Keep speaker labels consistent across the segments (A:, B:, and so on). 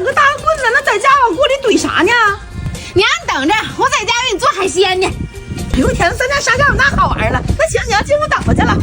A: 个大棍子，那在家往锅里怼啥呢？
B: 娘，你等着，我在家给你做海鲜呢。
A: 哎呦天，咱家沙酱那好玩了。那行，娘进屋等我去了。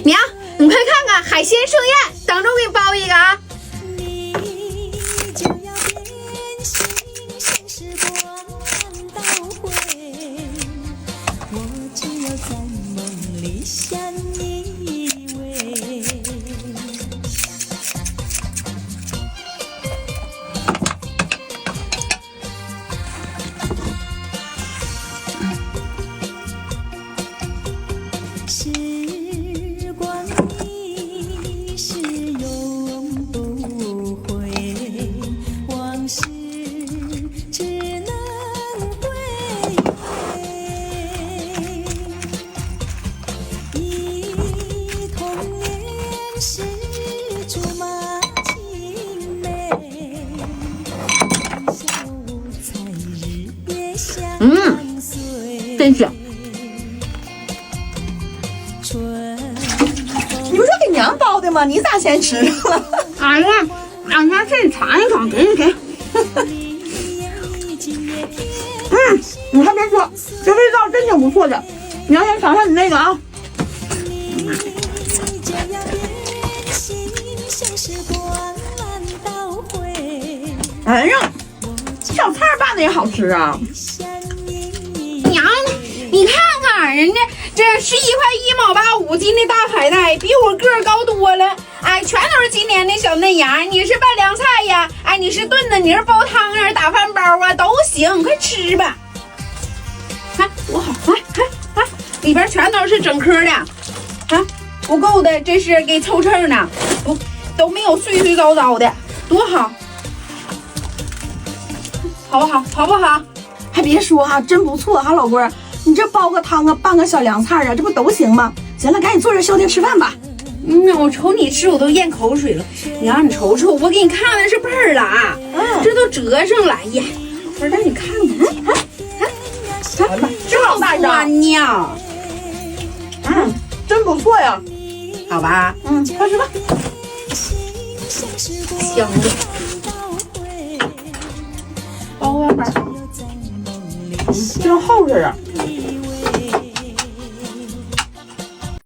B: 娘，你快看看海鲜盛宴，等着我给你包一个啊！真香！
A: 你不是给娘包的吗？你咋先吃了？
B: 哎呀，让他自己尝一尝，给。
A: 你还别说，这味道真挺不错的。你要先尝尝你那个啊。哎呀，小菜拌的也好吃啊。
B: 娘，你看看人家这11块1毛85斤的大海带，比我个儿高多了。哎，全都是今年的小嫩芽。你是拌凉菜呀？哎，你是炖的，你是煲汤啊，打饭包啊，都行，快吃吧。看多好，来，里边全都是整颗的，啊，不够的这是给凑称呢，不都没有碎碎糟糟的，多好，好不好？好不好？
A: 还别说哈，真不错哈，老郭，你这煲个汤啊，拌个小凉菜啊，这不都行吗？行了，赶紧坐着消停吃饭吧。
B: 我瞅你吃我都咽口水了。娘，你瞅瞅，我给你看的是倍儿了啊，这都折上了呀。我让你看看，
A: 这好大张
B: 呢。
A: 真不错呀。
B: 好吧，
A: 快吃吧。
B: 香的。包呀包，
A: 真厚实啊。